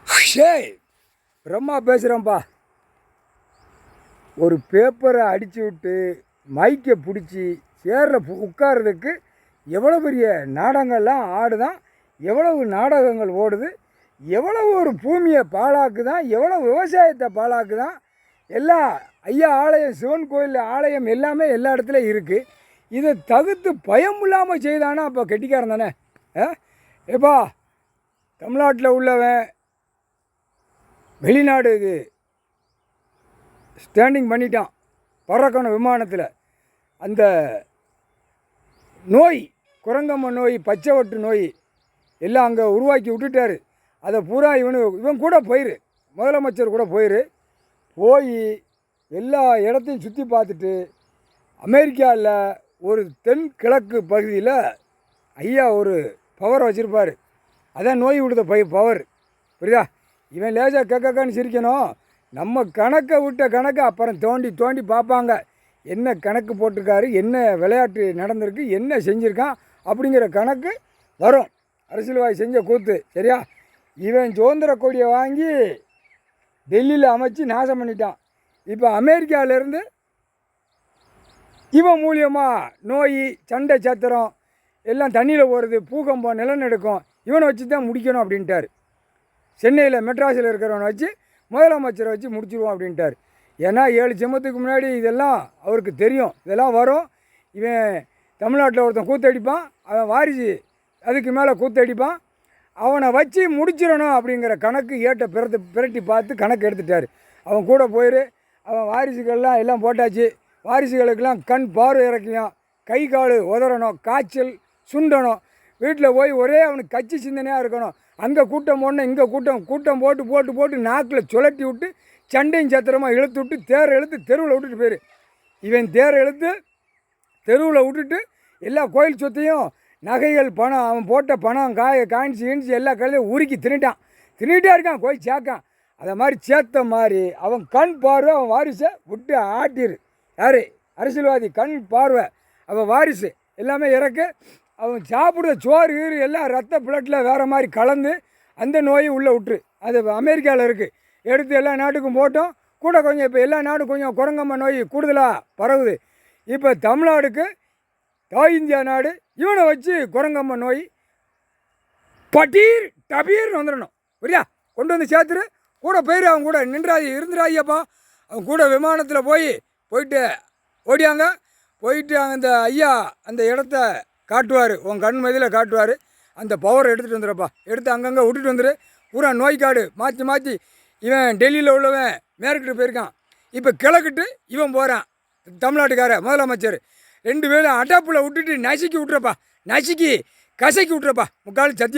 ஷேய் பிரம்மா பேசுகிறேன்ப்பா. ஒரு பேப்பரை அடித்து விட்டு மைக்கை பிடிச்சி சேரில் உட்கார்றதுக்கு எவ்வளோ பெரிய நாடகங்கள்லாம் ஆடுதான், எவ்வளவு நாடகங்கள் ஓடுது, எவ்வளவு ஒரு பூமியை பாழாக்குதான், எவ்வளோ விவசாயத்தை பாழாக்குதான். எல்லாம் ஐயா ஆலயம், சிவன் கோயில் ஆலயம் எல்லாமே எல்லா இடத்துலையும் இருக்குது. இதை தகுத்து பயம் இல்லாமல் செய்தானா அப்போ கெட்டிக்காரன் தானே. ஏப்பா தமிழ்நாட்டில் உள்ளவன் வெளிநாடுக்கு ஸ்டாண்டிங் பண்ணிட்டான், பறக்கணும் விமானத்தில். அந்த நோய், குரங்கம்ம நோய், பச்சைவட்டு நோய் எல்லாம் அங்கே உருவாக்கி விட்டுட்டார். அதை பூரா இவன் கூட போயிரு, முதலமைச்சர் கூட போய் எல்லா இடத்தையும் சுற்றி பார்த்துட்டு அமெரிக்காவில் ஒரு தென்கிழக்கு பகுதியில் ஐயா ஒரு பவர் வச்சுருப்பார். அதான் நோய் விடுத பவர், புரியுதா? இவன் லேசாக கேட்கான்னு சிரிக்கணும். நம்ம கணக்கை விட்ட கணக்கு அப்புறம் தோண்டி தோண்டி பார்ப்பாங்க. என்ன கணக்கு போட்டிருக்காரு, என்ன விளையாட்டு நடந்திருக்கு, என்ன செஞ்சுருக்கான் அப்படிங்கிற கணக்கு வரும். அரசியல்வாதி செஞ்ச கூத்து, சரியா? இவன் சுதந்திர கொடியை வாங்கி டெல்லியில் அமைச்சு நாசம் பண்ணிட்டான். இப்போ அமெரிக்காவிலேருந்து இவன் மூலியமாக நோய், சண்டை சத்திரம் எல்லாம் தண்ணியில் போகிறது, பூகம்பம், நிலநடுக்கம் இவனை வச்சு தான் முடிக்கணும் அப்படின்ட்டார். சென்னையில் மெட்ராஸில் இருக்கிறவனை வச்சு முதலமைச்சரை வச்சு முடிச்சிடுவோம் அப்படின்ட்டார். ஏன்னா 7 ஜென்மத்துக்கு முன்னாடி இதெல்லாம் அவருக்கு தெரியும், இதெல்லாம் வரும். இவன் தமிழ்நாட்டில் ஒருத்தன் கூத்தடிப்பான், அவன் வாரிசு அதுக்கு மேலே கூத்தடிப்பான், அவனை வச்சு முடிச்சிடணும் அப்படிங்கிற கணக்கு ஏட்டை பிரட்டி பார்த்து கணக்கு எடுத்துட்டார். அவன் கூட அவன் வாரிசுகள்லாம் எல்லாம் போட்டாச்சு. வாரிசுகளுக்கெல்லாம் கண் பார்வை இறக்கியும், கை கால் உதறணும், காய்ச்சல் சுண்டணும். வீட்டில் போய் ஒரே அவனுக்கு கட்சி சிந்தனையாக இருக்கணும். அங்கே கூட்டம் போடணும், இங்கே கூட்டம் போட்டு நாக்கில் சுழட்டி விட்டு சண்டையும் சத்திரமாக இழுத்து விட்டு தேரை இழுத்து தெருவில் விட்டுட்டு போயிரு. இவன் தேரை இழுத்து தெருவில் விட்டுட்டு எல்லா கோயில் சொத்தையும், நகைகள், பணம், அவன் போட்ட பணம், காயின்ஸ் எல்லா கலையும் உருக்கி தின்னுட்டே இருக்கான், கோயில் சேர்க்கான். அதை மாதிரி சேர்த்த மாதிரி அவன் கண் பார்வை அவன் வாரிசை விட்டு ஆட்டிரு. யார்? அரசியல்வாதி கண் பார்வை அவன் வாரிசு எல்லாமே இறக்கு. அவன் சாப்பிடுற சோறு கீறு எல்லாம் ரத்த பிளட்டில் வேறு மாதிரி கலந்து அந்த நோயை உள்ளே விட்டுரு. அது அமெரிக்காவில் இருக்குது. எடுத்து எல்லா நாட்டுக்கும் போட்டோம். கூட கொஞ்சம் இப்போ எல்லா நாடும் கொஞ்சம் குரங்கம்மா நோய் கூடுதலாக பரவுது. இப்போ தமிழ்நாடுக்கு தாய் இந்தியா நாடு இவனை வச்சு குரங்கம்மா நோய் பட்டீர் டபீர்னு வந்துடணும், புரியா? கொண்டு வந்து சேர்த்துரு. கூட போயிரு, அவன் கூட இருந்துடாதியப்பா. அவன் கூட விமானத்தில் போயிட்டு ஓடியாங்க. போயிட்டு அந்த ஐயா அந்த இடத்த காட்டுவார், உன் கண் மதியில் காட்டுவார். அந்த பவரை எடுத்துகிட்டு வந்துடுறப்பா. எடுத்து அங்கங்கே விட்டுட்டு வந்துடு. பூரா நோய் காடு மாற்றி இவன் டெல்லியில் உள்ளவன் மேற்கிட்டு போயிருக்கான். இப்போ கிழக்கிட்டு இவன் போகிறான், தமிழ்நாட்டுக்கார முதலமைச்சர். 2 பேரும் அடாப்பில் விட்டுட்டு நசுக்கி விட்றப்பா, கசக்கி விட்றப்பா. முக்கால் சத்தியம்.